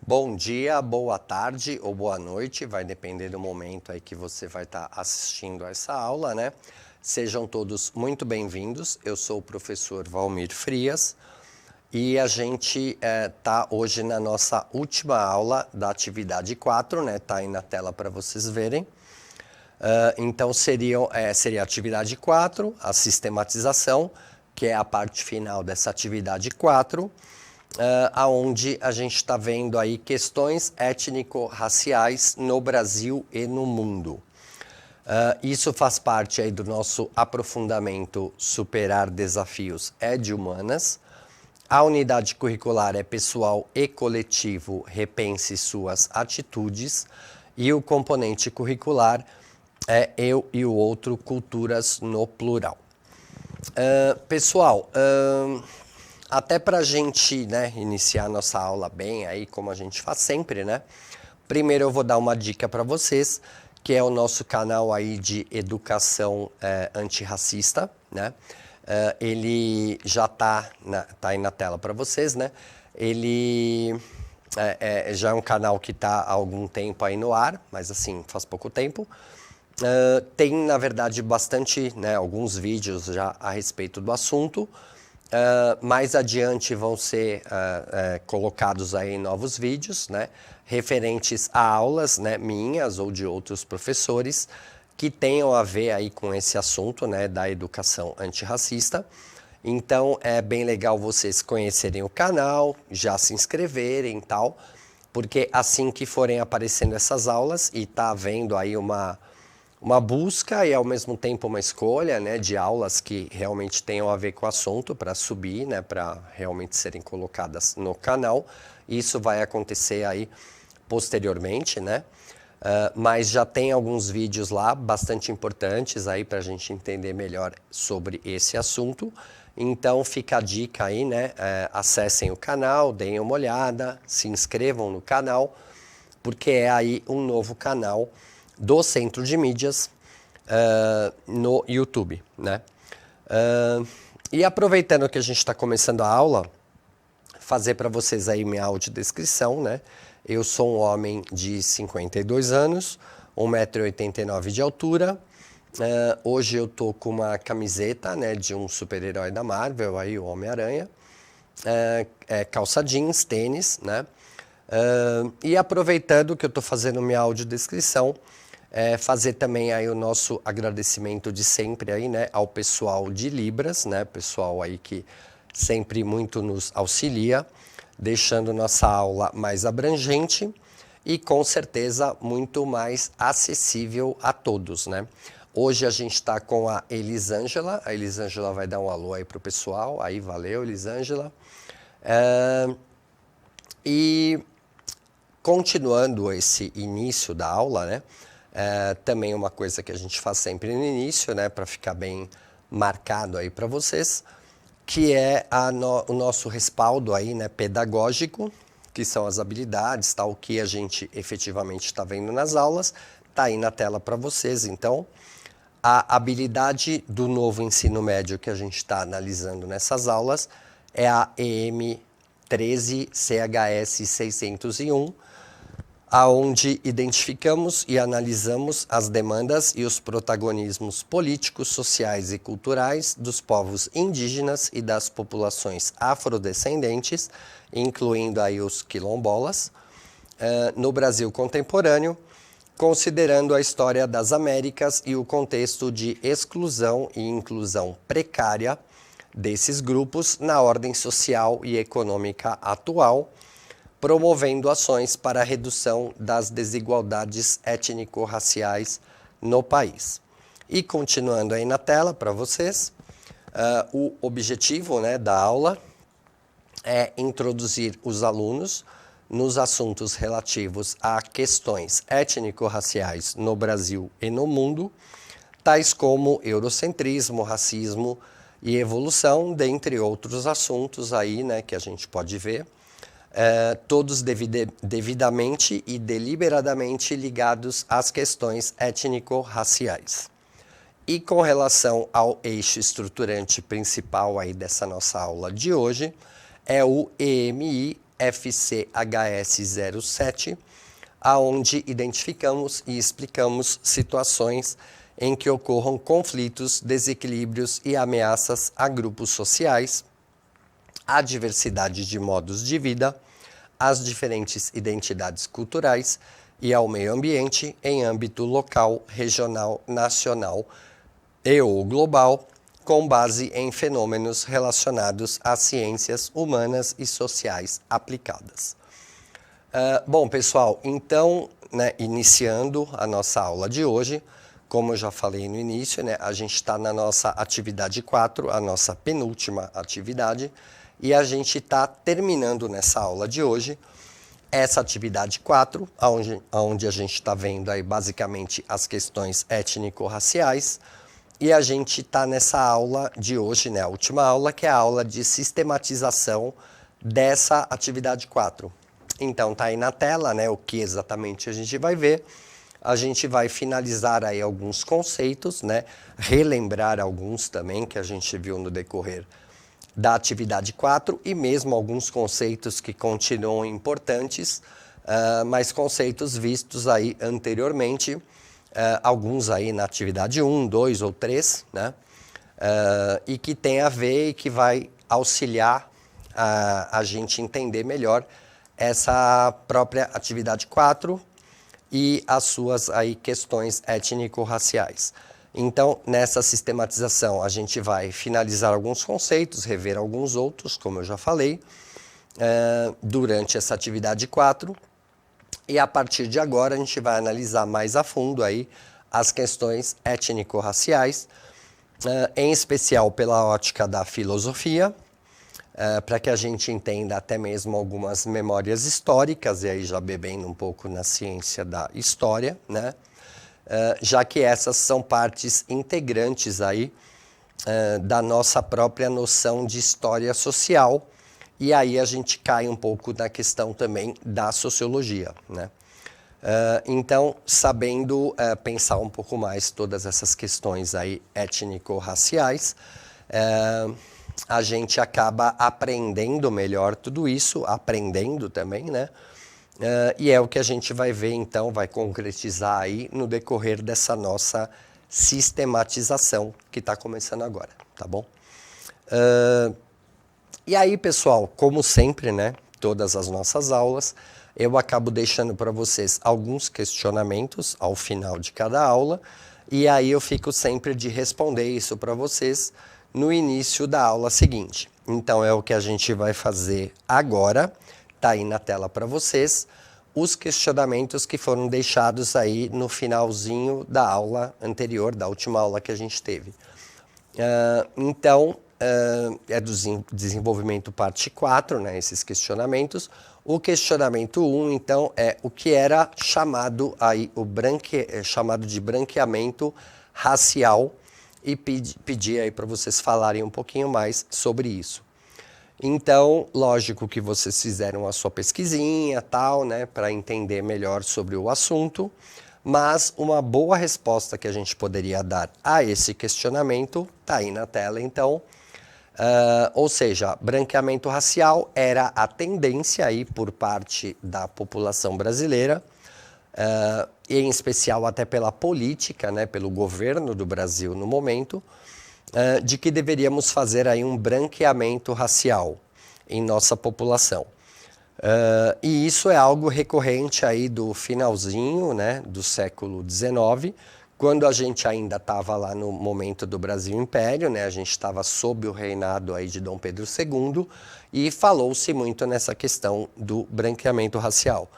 Bom dia, boa tarde ou boa noite, vai depender do momento aí que você vai estar assistindo a essa aula, né? Sejam todos muito bem-vindos. Eu sou o professor Valmir Frias e a gente está hoje na nossa última aula da atividade 4, né? Tá aí na tela para vocês verem. Então seria a atividade 4, a sistematização, que é a parte final dessa atividade 4. Aonde a gente está vendo aí questões étnico-raciais no Brasil e no mundo. Isso faz parte aí do nosso aprofundamento Superar Desafios de Humanas. A unidade curricular é pessoal e coletivo, repense suas atitudes. E o componente curricular é eu e o outro, culturas no plural. Pessoal, até para a gente, né, iniciar nossa aula bem, aí como a gente faz sempre, né? Primeiro eu vou dar uma dica para vocês, que é o nosso canal aí de educação antirracista, né? Ele já tá aí na tela para vocês, né? Ele já é um canal que está há algum tempo aí no ar, mas assim, faz pouco tempo. Tem, na verdade, bastante, né, alguns vídeos já a respeito do assunto. Mais adiante vão ser colocados aí novos vídeos, né, referentes a aulas, né, minhas ou de outros professores que tenham a ver aí com esse assunto, né, da educação antirracista. Então é bem legal vocês conhecerem o canal, já se inscreverem e tal, porque assim que forem aparecendo essas aulas e tá havendo aí uma busca e ao mesmo tempo uma escolha, né, de aulas que realmente tenham a ver com o assunto para subir, né, para realmente serem colocadas no canal. Isso vai acontecer aí posteriormente, né? Mas já tem alguns vídeos lá bastante importantes aí para a gente entender melhor sobre esse assunto. Então fica a dica aí, né? Acessem o canal, deem uma olhada, se inscrevam no canal, porque é aí um novo canal do Centro de Mídias no YouTube, né? E aproveitando que a gente está começando a aula, fazer para vocês aí minha audiodescrição, né? Eu sou um homem de 52 anos, 1,89 m de altura. Hoje eu tô com uma camiseta, né, de um super-herói da Marvel, aí, o Homem-Aranha. Calça jeans, tênis, né? E aproveitando que eu estou fazendo minha audiodescrição, fazer também aí o nosso agradecimento de sempre aí, né, ao pessoal de Libras, né, pessoal aí que sempre muito nos auxilia, deixando nossa aula mais abrangente e com certeza muito mais acessível a todos, né. Hoje a gente está com a Elisângela vai dar um alô aí pro pessoal, aí valeu Elisângela. E continuando esse início da aula, né, também uma coisa que a gente faz sempre no início, né, para ficar bem marcado aí para vocês, que é o nosso respaldo aí, né, pedagógico, que são as habilidades, tal, que a gente efetivamente está vendo nas aulas, tá aí na tela para vocês. Então, a habilidade do novo ensino médio que a gente está analisando nessas aulas é a EM 13 CHS 601, aonde identificamos e analisamos as demandas e os protagonismos políticos, sociais e culturais dos povos indígenas e das populações afrodescendentes, incluindo aí os quilombolas, no Brasil contemporâneo, considerando a história das Américas e o contexto de exclusão e inclusão precária desses grupos na ordem social e econômica atual, promovendo ações para a redução das desigualdades étnico-raciais no país. E continuando aí na tela para vocês, o objetivo, né, da aula é introduzir os alunos nos assuntos relativos a questões étnico-raciais no Brasil e no mundo, tais como eurocentrismo, racismo e evolução, dentre outros assuntos aí, né, que a gente pode ver. Todos devidamente e deliberadamente ligados às questões étnico-raciais. E com relação ao eixo estruturante principal aí dessa nossa aula de hoje, é o EMI FCHS07, aonde identificamos e explicamos situações em que ocorram conflitos, desequilíbrios e ameaças a grupos sociais, à diversidade de modos de vida, às diferentes identidades culturais e ao meio ambiente em âmbito local, regional, nacional e ou global, com base em fenômenos relacionados às ciências humanas e sociais aplicadas. Bom, pessoal, então, né, iniciando a nossa aula de hoje, como eu já falei no início, né, a gente está na nossa atividade 4, a nossa penúltima atividade, e a gente está terminando nessa aula de hoje essa atividade 4, onde a gente está vendo aí basicamente as questões étnico-raciais, e a gente está nessa aula de hoje, né, a última aula, que é a aula de sistematização dessa atividade 4. Então tá aí na tela, né, o que exatamente a gente vai ver. A gente vai finalizar aí alguns conceitos, né, relembrar alguns também que a gente viu no decorrer da atividade 4 e mesmo alguns conceitos que continuam importantes, mas conceitos vistos aí anteriormente, alguns aí na atividade 1, 2 ou 3, né, e que tem a ver e que vai auxiliar a gente entender melhor essa própria atividade 4 e as suas aí questões étnico-raciais. Então, nessa sistematização, a gente vai finalizar alguns conceitos, rever alguns outros, como eu já falei, durante essa atividade 4. E a partir de agora, a gente vai analisar mais a fundo aí as questões étnico-raciais, em especial pela ótica da filosofia, para que a gente entenda até mesmo algumas memórias históricas, e aí já bebendo um pouco na ciência da história, né? Já que essas são partes integrantes aí da nossa própria noção de história social, e aí a gente cai um pouco na questão também da sociologia, né? Então, sabendo pensar um pouco mais todas essas questões aí étnico-raciais, a gente acaba aprendendo melhor tudo isso, aprendendo também, né? E é o que a gente vai ver, então, vai concretizar aí no decorrer dessa nossa sistematização que está começando agora, tá bom? E aí, pessoal, como sempre, né, todas as nossas aulas, eu acabo deixando para vocês alguns questionamentos ao final de cada aula, e aí eu fico sempre de responder isso para vocês no início da aula seguinte. Então, é o que a gente vai fazer agora. Está aí na tela para vocês os questionamentos que foram deixados aí no finalzinho da aula anterior, da última aula que a gente teve. Então, é do desenvolvimento parte 4, né, esses questionamentos. O questionamento 1, então, é o que era chamado, aí, chamado de branqueamento racial, e pedir aí para vocês falarem um pouquinho mais sobre isso. Então, lógico que vocês fizeram a sua pesquisinha, tal, né, para entender melhor sobre o assunto, mas uma boa resposta que a gente poderia dar a esse questionamento está aí na tela, então. Ou seja, branqueamento racial era a tendência aí por parte da população brasileira, e em especial até pela política, né, pelo governo do Brasil no momento, de que deveríamos fazer aí um branqueamento racial em nossa população. E isso é algo recorrente aí do finalzinho, né, do século XIX, quando a gente ainda estava lá no momento do Brasil Império, né, a gente estava sob o reinado aí de Dom Pedro II, e falou-se muito nessa questão do branqueamento racial.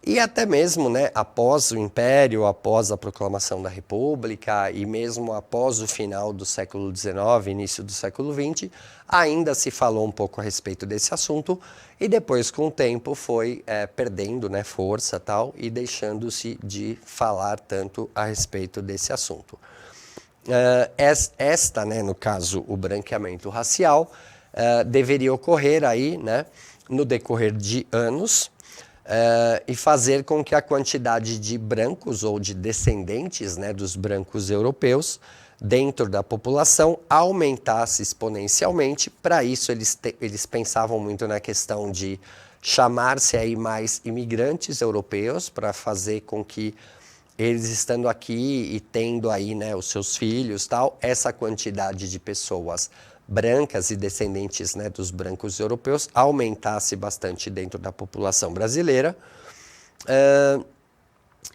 E até mesmo, né, após o Império, após a proclamação da República e mesmo após o final do século XIX, início do século XX, ainda se falou um pouco a respeito desse assunto e depois, com o tempo, foi perdendo, né, força tal, e deixando-se de falar tanto a respeito desse assunto. Esta, né, no caso, o branqueamento racial, deveria ocorrer aí, né, no decorrer de anos, e fazer com que a quantidade de brancos ou de descendentes, né, dos brancos europeus dentro da população aumentasse exponencialmente. Para isso, eles pensavam muito na questão de chamar-se aí mais imigrantes europeus para fazer com que eles estando aqui e tendo aí, né, os seus filhos, tal, essa quantidade de pessoas brancas e descendentes, né, dos brancos europeus aumentasse bastante dentro da população brasileira,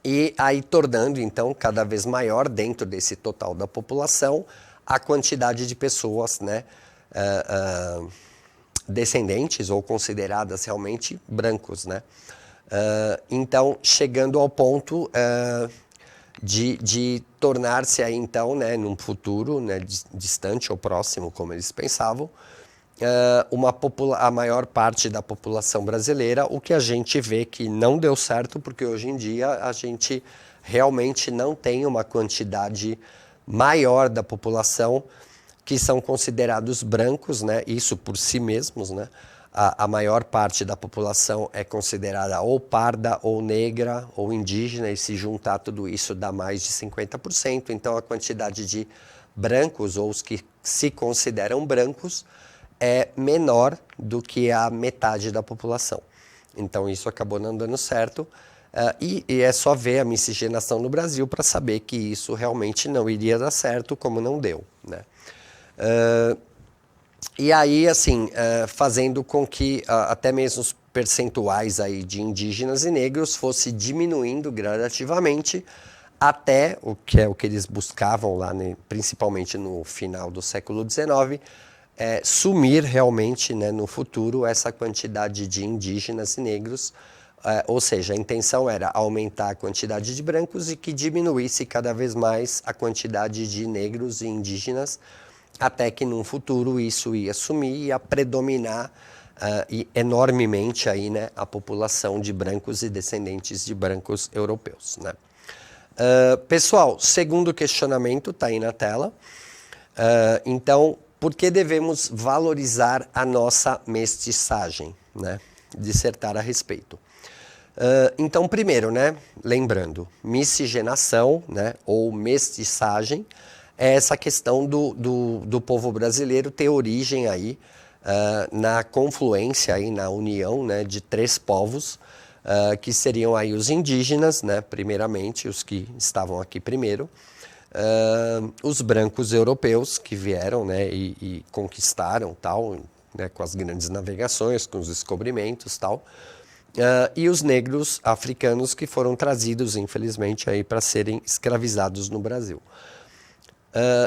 e aí tornando então cada vez maior dentro desse total da população a quantidade de pessoas, né, descendentes ou consideradas realmente brancos, né? Então, chegando ao ponto de tornar-se aí, então, né, num futuro, né, distante ou próximo, como eles pensavam, a maior parte da população brasileira, o que a gente vê que não deu certo, porque hoje em dia a gente realmente não tem uma quantidade maior da população que são considerados brancos, né, isso por si mesmos, né? A maior parte da população é considerada ou parda, ou negra, ou indígena, e se juntar tudo isso dá mais de 50%. Então, a quantidade de brancos, ou os que se consideram brancos, é menor do que a metade da população. Então, isso acabou não dando certo. E é só ver a miscigenação no Brasil para saber que isso realmente não iria dar certo, como não deu, né? E aí, assim, fazendo com que até mesmo os percentuais aí de indígenas e negros fosse diminuindo gradativamente até o que é o que eles buscavam lá, né, principalmente no final do século XIX, sumir realmente, né, no futuro essa quantidade de indígenas e negros, ou seja, a intenção era aumentar a quantidade de brancos e que diminuísse cada vez mais a quantidade de negros e indígenas, até que num futuro isso ia sumir e ia predominar enormemente aí, né, a população de brancos e descendentes de brancos europeus, né? Pessoal, segundo questionamento está aí na tela. Então, por que devemos valorizar a nossa mestiçagem, né? Dissertar a respeito. Então, primeiro, né, lembrando, miscigenação, né, ou mestiçagem, é essa questão do povo brasileiro ter origem aí na confluência, aí, na união, né, de três povos, que seriam aí os indígenas, né, primeiramente, os que estavam aqui primeiro, os brancos europeus que vieram, né, e conquistaram tal, né, com as grandes navegações, com os descobrimentos tal, e os negros africanos que foram trazidos, infelizmente, aí para serem escravizados no Brasil.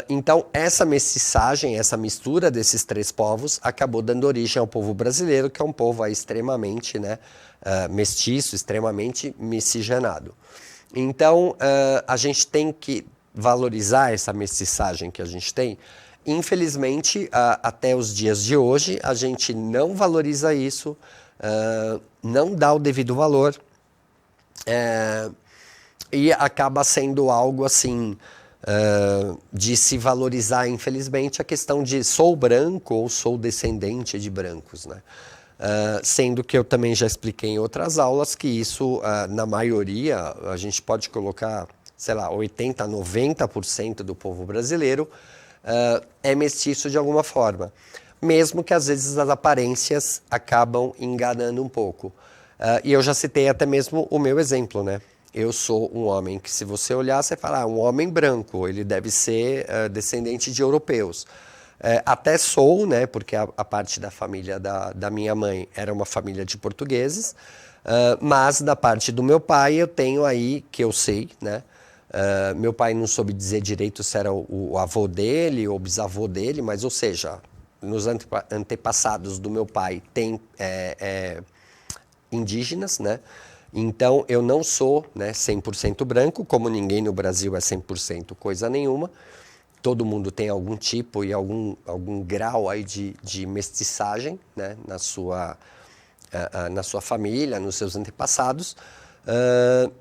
Então, essa mestiçagem, essa mistura desses três povos acabou dando origem ao povo brasileiro, que é um povo aí extremamente, né, mestiço, extremamente miscigenado. Então, a gente tem que valorizar essa mestiçagem que a gente tem. Infelizmente, até os dias de hoje, a gente não valoriza isso, não dá o devido valor, e acaba sendo algo assim, de se valorizar, infelizmente, a questão de sou branco ou sou descendente de brancos, né? Sendo que eu também já expliquei em outras aulas que isso, na maioria, a gente pode colocar, sei lá, 80%, 90% do povo brasileiro é mestiço de alguma forma. Mesmo que às vezes as aparências acabam enganando um pouco. E eu já citei até mesmo o meu exemplo, né? Eu sou um homem que, se você olhar, você fala, um homem branco, ele deve ser descendente de europeus. Até sou, né, porque a parte da família da minha mãe era uma família de portugueses, mas da parte do meu pai eu tenho aí, que eu sei, né, meu pai não soube dizer direito se era o avô dele ou bisavô dele, mas, ou seja, nos antepassados do meu pai tem indígenas, né? Então, eu não sou, né, 100% branco, como ninguém no Brasil é 100% coisa nenhuma. Todo mundo tem algum tipo e algum grau aí de mestiçagem, né, na sua família, nos seus antepassados.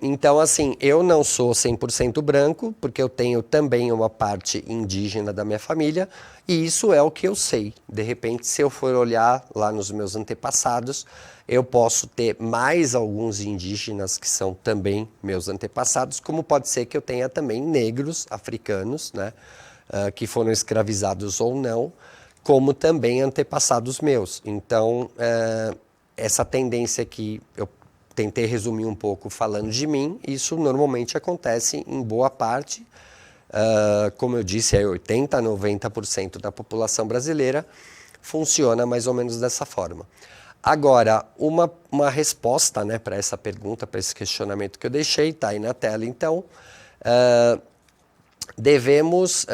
Então, assim, eu não sou 100% branco, porque eu tenho também uma parte indígena da minha família, e isso é o que eu sei. De repente, se eu for olhar lá nos meus antepassados, eu posso ter mais alguns indígenas que são também meus antepassados, como pode ser que eu tenha também negros africanos, né, que foram escravizados ou não, como também antepassados meus. Então, essa tendência que eu tentei resumir um pouco falando de mim, isso normalmente acontece em boa parte, como eu disse, 80% a 90% da população brasileira funciona mais ou menos dessa forma. Agora, uma resposta, né, para essa pergunta, para esse questionamento que eu deixei, está aí na tela então. Devemos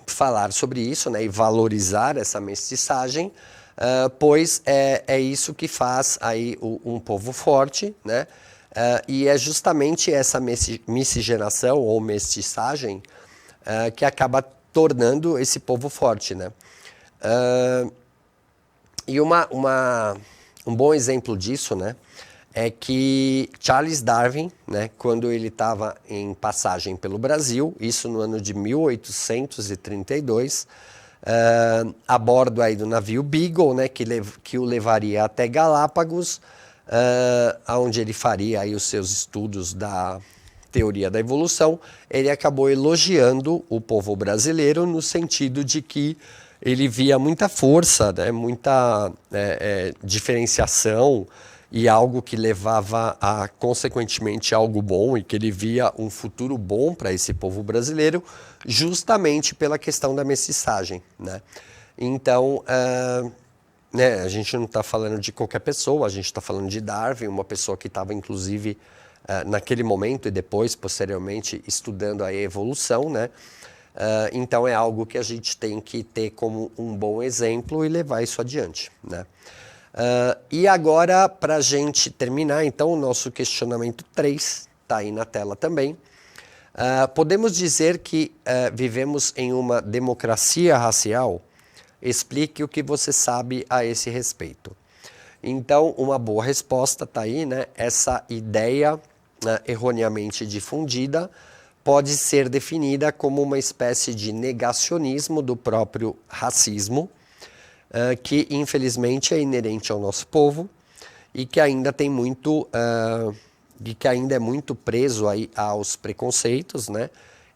falar sobre isso, né, e valorizar essa mestiçagem, pois é isso que faz aí um povo forte, né, e é justamente essa miscigenação ou mestiçagem que acaba tornando esse povo forte, né. E um bom exemplo disso, né, é que Charles Darwin, né, quando ele estava em passagem pelo Brasil, isso no ano de 1832, a bordo aí do navio Beagle, né, que o levaria até Galápagos, onde ele faria aí os seus estudos da teoria da evolução, ele acabou elogiando o povo brasileiro no sentido de que ele via muita força, né, muita diferenciação e algo que levava a, consequentemente, algo bom e que ele via um futuro bom para esse povo brasileiro, justamente pela questão da mestiçagem, né? Então, né, a gente não está falando de qualquer pessoa, a gente está falando de Darwin, uma pessoa que estava, inclusive, naquele momento e depois, posteriormente, estudando a evolução, né? Então é algo que a gente tem que ter como um bom exemplo e levar isso adiante, né? E agora, para a gente terminar, então, o nosso questionamento 3 está aí na tela também. Podemos dizer que vivemos em uma democracia racial? Explique o que você sabe a esse respeito. Então, uma boa resposta está aí, né? Essa ideia erroneamente difundida pode ser definida como uma espécie de negacionismo do próprio racismo, que infelizmente é inerente ao nosso povo e que ainda tem muito, que ainda é muito preso aí aos preconceitos, né?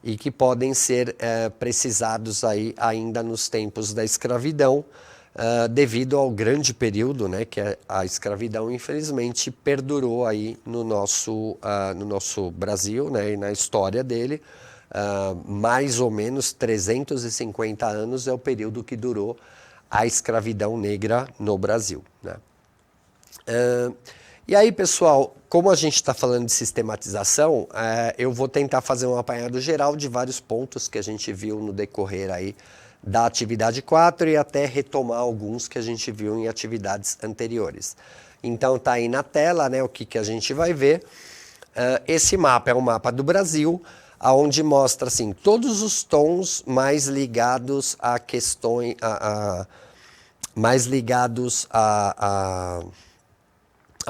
E que podem ser precisados aí ainda nos tempos da escravidão, devido ao grande período, né, que a escravidão infelizmente perdurou aí no nosso Brasil, né, e na história dele. Mais ou menos 350 anos é o período que durou a escravidão negra no Brasil, né? E aí, pessoal, como a gente está falando de sistematização, eu vou tentar fazer um apanhado geral de vários pontos que a gente viu no decorrer aí da atividade 4 e até retomar alguns que a gente viu em atividades anteriores. Então tá aí na tela, né, o que a gente vai ver. Esse mapa é um mapa do Brasil, onde mostra assim, todos os tons mais ligados a questões, mais ligados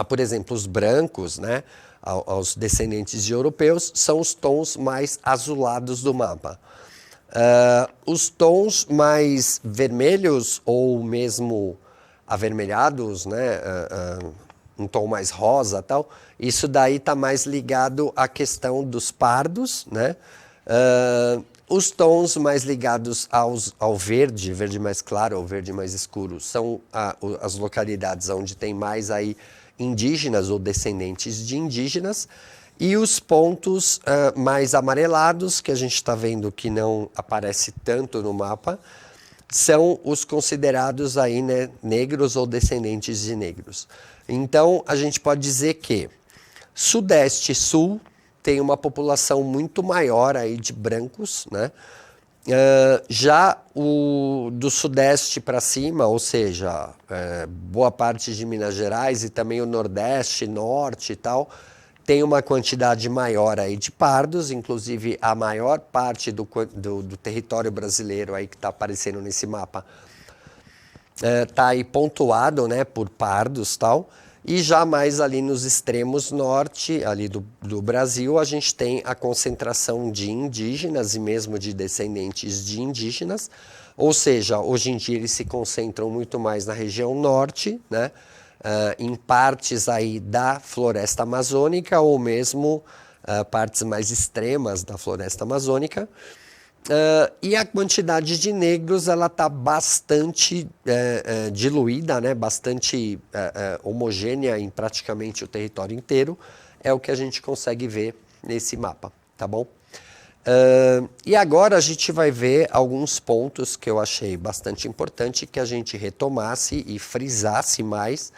por exemplo, os brancos, né, aos descendentes de europeus, são os tons mais azulados do mapa. Os tons mais vermelhos ou mesmo avermelhados, né, um tom mais rosa e tal, isso daí está mais ligado à questão dos pardos, né? Os tons mais ligados ao verde, verde mais claro ou verde mais escuro, são as localidades onde tem mais aí indígenas ou descendentes de indígenas. E os pontos mais amarelados, que a gente está vendo que não aparece tanto no mapa, são os considerados aí, né, negros ou descendentes de negros. Então, a gente pode dizer que Sudeste e Sul tem uma população muito maior aí de brancos, né? Já do Sudeste para cima, ou seja, boa parte de Minas Gerais e também o Nordeste, Norte e tal, tem uma quantidade maior aí de pardos, inclusive a maior parte do território brasileiro aí que está aparecendo nesse mapa está aí pontuado, né, por pardos e tal. E já mais ali nos extremos norte, ali do Brasil, a gente tem a concentração de indígenas e mesmo de descendentes de indígenas. Ou seja, hoje em dia eles se concentram muito mais na região norte, né? Em partes aí da floresta amazônica ou mesmo partes mais extremas da floresta amazônica. E a quantidade de negros ela está bastante diluída, né? Bastante homogênea em praticamente o território inteiro. É o que a gente consegue ver nesse mapa, tá bom? E agora a gente vai ver alguns pontos que eu achei bastante importante que a gente retomasse e frisasse mais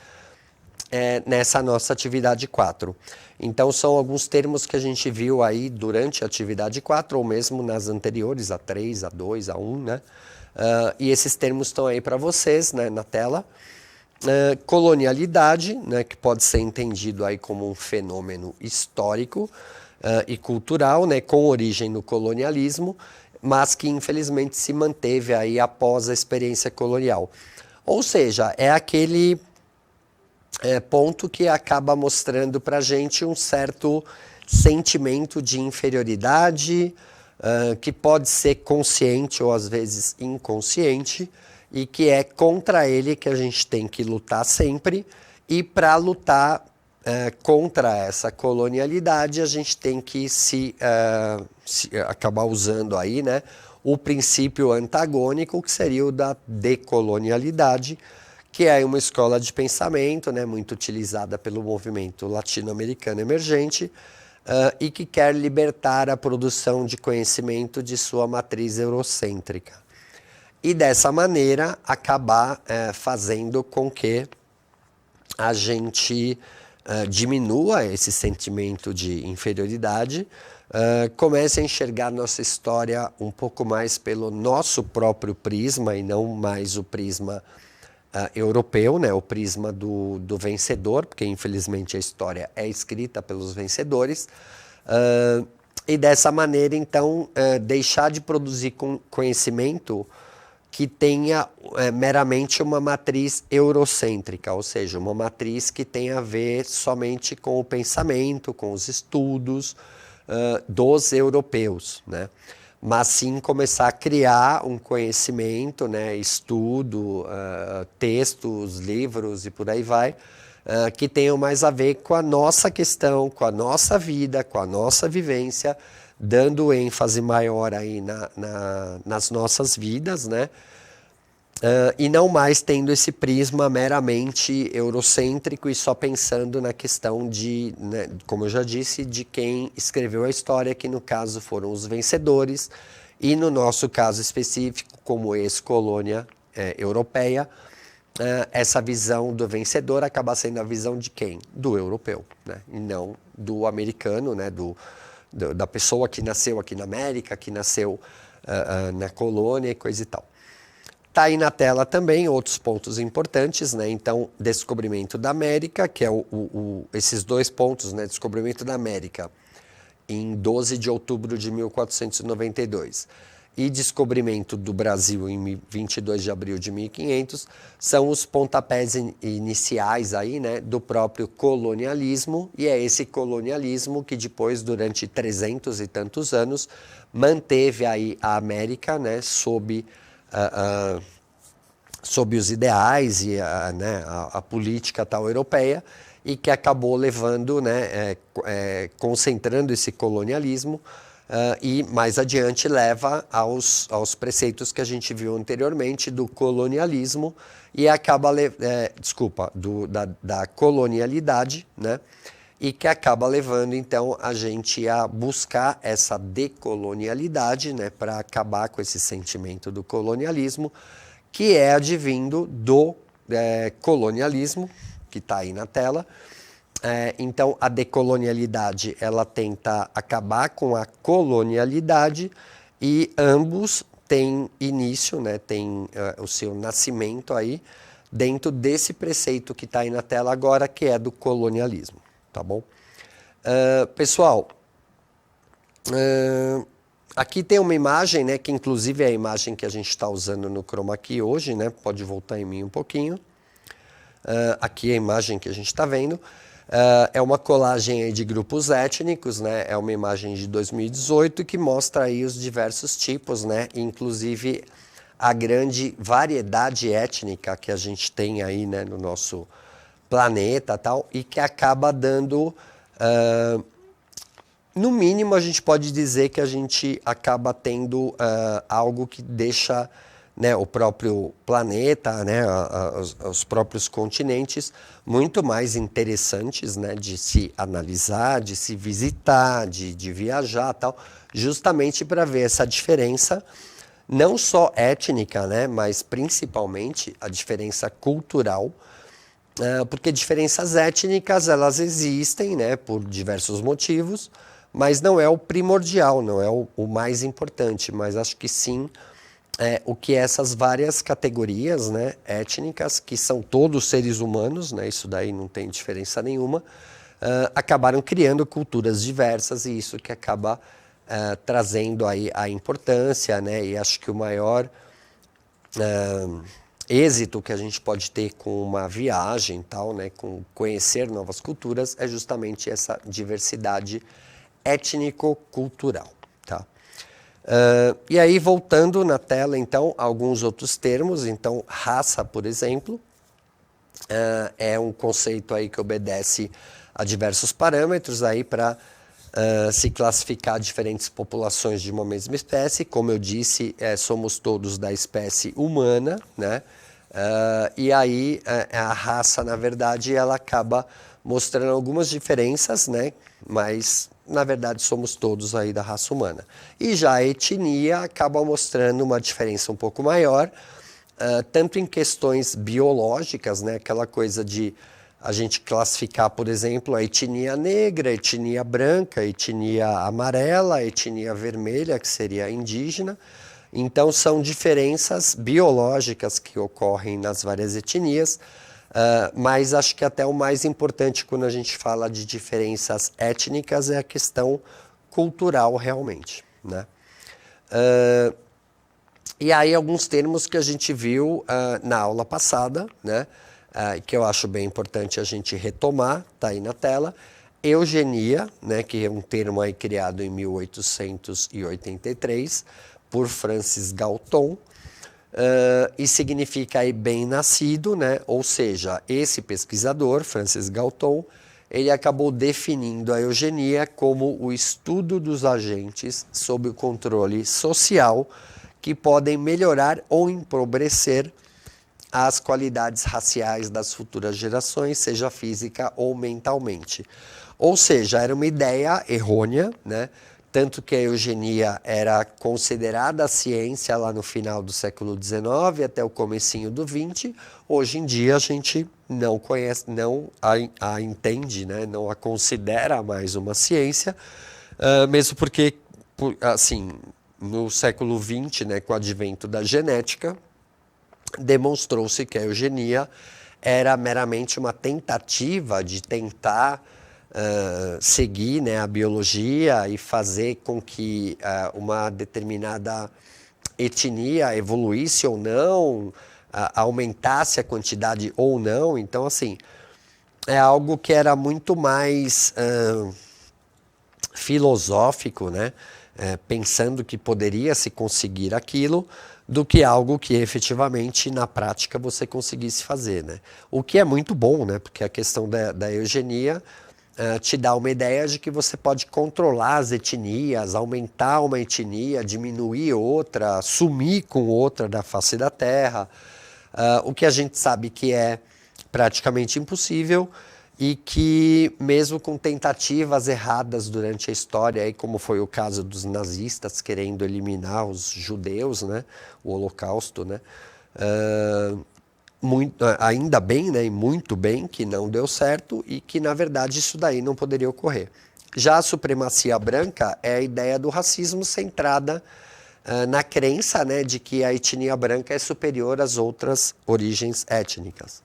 nessa nossa atividade 4. Então, são alguns termos que a gente viu aí durante a atividade 4, ou mesmo nas anteriores, a 3, a 2, a 1, né? E esses termos estão aí para vocês, né, na tela. Colonialidade, né, que pode ser entendido aí como um fenômeno histórico e cultural, né, com origem no colonialismo, mas que infelizmente se manteve aí após a experiência colonial. Ou seja, é aquele ponto que acaba mostrando para a gente um certo sentimento de inferioridade, que pode ser consciente ou às vezes inconsciente, e que é contra ele que a gente tem que lutar sempre, e para lutar contra essa colonialidade a gente tem que se acabar usando aí, né, o princípio antagônico, que seria o da decolonialidade, que é uma escola de pensamento, né, muito utilizada pelo movimento latino-americano emergente, e que quer libertar a produção de conhecimento de sua matriz eurocêntrica. E dessa maneira acabar fazendo com que a gente diminua esse sentimento de inferioridade, comece a enxergar nossa história um pouco mais pelo nosso próprio prisma e não mais o prisma europeu, né, o prisma do vencedor, porque infelizmente a história é escrita pelos vencedores, e dessa maneira então deixar de produzir conhecimento que tenha meramente uma matriz eurocêntrica, ou seja, uma matriz que tenha a ver somente com o pensamento, com os estudos dos europeus, né? Mas sim começar a criar um conhecimento, né, estudo, textos, livros e por aí vai, que tenham mais a ver com a nossa questão, com a nossa vida, com a nossa vivência, dando ênfase maior aí nas nossas vidas, né? E não mais tendo esse prisma meramente eurocêntrico e só pensando na questão de, né, como eu já disse, de quem escreveu a história, que no caso foram os vencedores, e no nosso caso específico, como ex-colônia europeia, essa visão do vencedor acaba sendo a visão de quem? Do europeu, né? E não do americano, né? Da pessoa que nasceu aqui na América, que nasceu na colônia e coisa e tal. Está aí na tela também outros pontos importantes, né? Então, descobrimento da América, que é esses dois pontos, né? Descobrimento da América em 12 de outubro de 1492 e descobrimento do Brasil em 22 de abril de 1500, são os pontapés iniciais aí, né, do próprio colonialismo, e é esse colonialismo que depois, durante 300 e tantos anos, manteve aí a América, né, sob os ideais e a política tal europeia, e que acabou levando, né, concentrando esse colonialismo, e mais adiante leva aos preceitos que a gente viu anteriormente do colonialismo, e acaba, da colonialidade, né? E que acaba levando então a gente a buscar essa decolonialidade, né, para acabar com esse sentimento do colonialismo, que é advindo do colonialismo, que está aí na tela. Então, a decolonialidade ela tenta acabar com a colonialidade, e ambos têm início, né, têm o seu nascimento aí dentro desse preceito que está aí na tela agora, que é do colonialismo, tá bom? Pessoal, aqui tem uma imagem, né, que inclusive é a imagem que a gente está usando no Chroma Key hoje, né? Pode voltar em mim um pouquinho. Aqui é a imagem que a gente está vendo. É uma colagem aí de grupos étnicos, né? É uma imagem de 2018 que mostra aí os diversos tipos, né? Inclusive a grande variedade étnica que a gente tem aí, né, no nosso planeta tal, e que acaba dando no mínimo, a gente pode dizer que a gente acaba tendo algo que deixa, né, o próprio planeta, né, os próprios continentes muito mais interessantes, né, de se analisar, de se visitar, de viajar, tal, justamente para ver essa diferença, não só étnica, né, mas principalmente a diferença cultural. Porque diferenças étnicas, elas existem, né, por diversos motivos, mas não é o primordial, não é o mais importante, mas acho que sim o que essas várias categorias, né, étnicas, que são todos seres humanos, né, isso daí não tem diferença nenhuma, acabaram criando culturas diversas e isso que acaba trazendo aí a importância, né, e acho que o maior êxito que a gente pode ter com uma viagem, tal, né, com conhecer novas culturas, é justamente essa diversidade étnico-cultural. Tá? E aí, voltando na tela, então, alguns outros termos. Então, raça, por exemplo, é um conceito aí que obedece a diversos parâmetros aí para se classificar diferentes populações de uma mesma espécie. Como eu disse, somos todos da espécie humana, né? E aí a raça, na verdade, ela acaba mostrando algumas diferenças, né? Mas na verdade somos todos aí da raça humana. E já a etnia acaba mostrando uma diferença um pouco maior, tanto em questões biológicas, né? Aquela coisa de a gente classificar, por exemplo, a etnia negra, a etnia branca, a etnia amarela, a etnia vermelha, que seria indígena. Então, são diferenças biológicas que ocorrem nas várias etnias, mas acho que até o mais importante quando a gente fala de diferenças étnicas é a questão cultural realmente, né? E aí alguns termos que a gente viu na aula passada, né? Que eu acho bem importante a gente retomar, está aí na tela. Eugenia, né, que é um termo aí criado em 1883 por Francis Galton, e significa aí bem-nascido, né? Ou seja, esse pesquisador, Francis Galton, ele acabou definindo a eugenia como o estudo dos agentes sob o controle social que podem melhorar ou empobrecer as qualidades raciais das futuras gerações, seja física ou mentalmente. Ou seja, era uma ideia errônea, né? Tanto que a eugenia era considerada ciência lá no final do século XIX até o comecinho do XX. Hoje em dia a gente não conhece, não a entende, né? Não a considera mais uma ciência, mesmo porque, assim, no século XX, né, com o advento da genética, demonstrou-se que a eugenia era meramente uma tentativa de tentar seguir, né, a biologia e fazer com que uma determinada etnia evoluísse ou não, aumentasse a quantidade ou não. Então, assim, é algo que era muito mais filosófico, né? Pensando que poderia se conseguir aquilo, do que algo que efetivamente na prática você conseguisse fazer, né? O que é muito bom, né? Porque a questão da eugenia te dá uma ideia de que você pode controlar as etnias, aumentar uma etnia, diminuir outra, sumir com outra da face da Terra, o que a gente sabe que é praticamente impossível e que mesmo com tentativas erradas durante a história, aí como foi o caso dos nazistas querendo eliminar os judeus, né, o Holocausto, né, ainda bem, né, e muito bem que não deu certo e que na verdade isso daí não poderia ocorrer. Já a supremacia branca é a ideia do racismo centrada na crença, né, de que a etnia branca é superior às outras origens étnicas.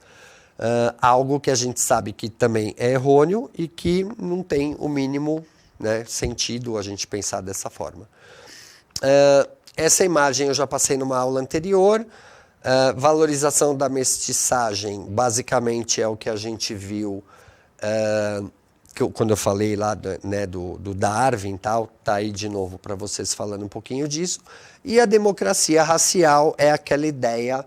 Algo que a gente sabe que também é errôneo e que não tem o mínimo, né, sentido a gente pensar dessa forma. Essa imagem eu já passei numa aula anterior. Valorização da mestiçagem, basicamente é o que a gente viu quando eu falei lá, né, do Darwin e tal, tá aí de novo para vocês falando um pouquinho disso. E a democracia racial é aquela ideia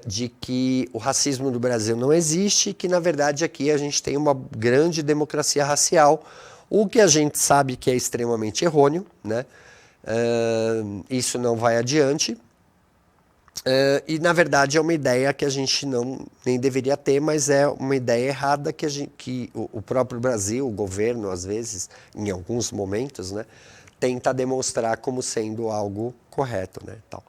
de que o racismo no Brasil não existe, que na verdade aqui a gente tem uma grande democracia racial, o que a gente sabe que é extremamente errôneo, né? Isso não vai adiante. E na verdade é uma ideia que a gente nem deveria ter, mas é uma ideia errada que o próprio Brasil, o governo, às vezes, em alguns momentos, né, tenta demonstrar como sendo algo correto, né, tal.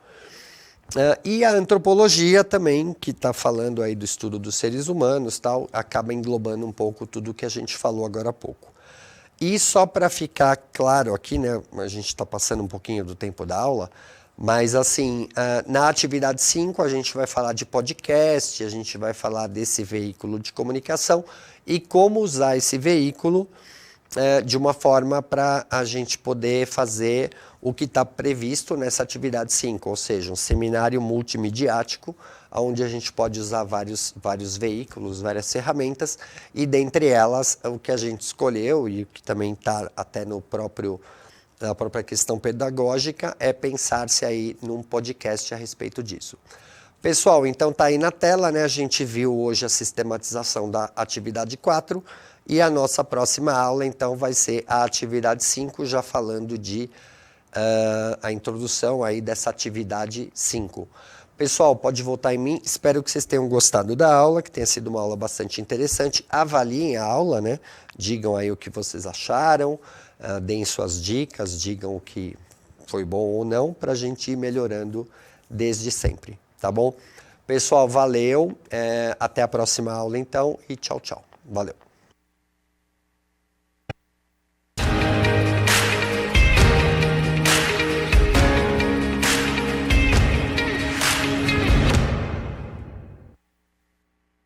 E a antropologia também, que está falando aí do estudo dos seres humanos, tal, acaba englobando um pouco tudo que a gente falou agora há pouco. E só para ficar claro aqui, né, a gente está passando um pouquinho do tempo da aula, mas assim, na atividade 5 a gente vai falar de podcast, a gente vai falar desse veículo de comunicação e como usar esse veículo de uma forma para a gente poder fazer o que está previsto nessa atividade 5, ou seja, um seminário multimediático, onde a gente pode usar vários veículos, várias ferramentas, e dentre elas o que a gente escolheu e o que também está até na própria questão pedagógica é pensar-se aí num podcast a respeito disso. Pessoal, então está aí na tela, né? A gente viu hoje a sistematização da atividade 4 e a nossa próxima aula, então, vai ser a atividade 5, já falando de a introdução aí dessa atividade 5. Pessoal, pode votar em mim. Espero que vocês tenham gostado da aula, que tenha sido uma aula bastante interessante. Avaliem a aula, né? Digam aí o que vocês acharam, deem suas dicas, digam o que foi bom ou não, para a gente ir melhorando desde sempre, tá bom? Pessoal, valeu. Até a próxima aula, então, e tchau, tchau. Valeu.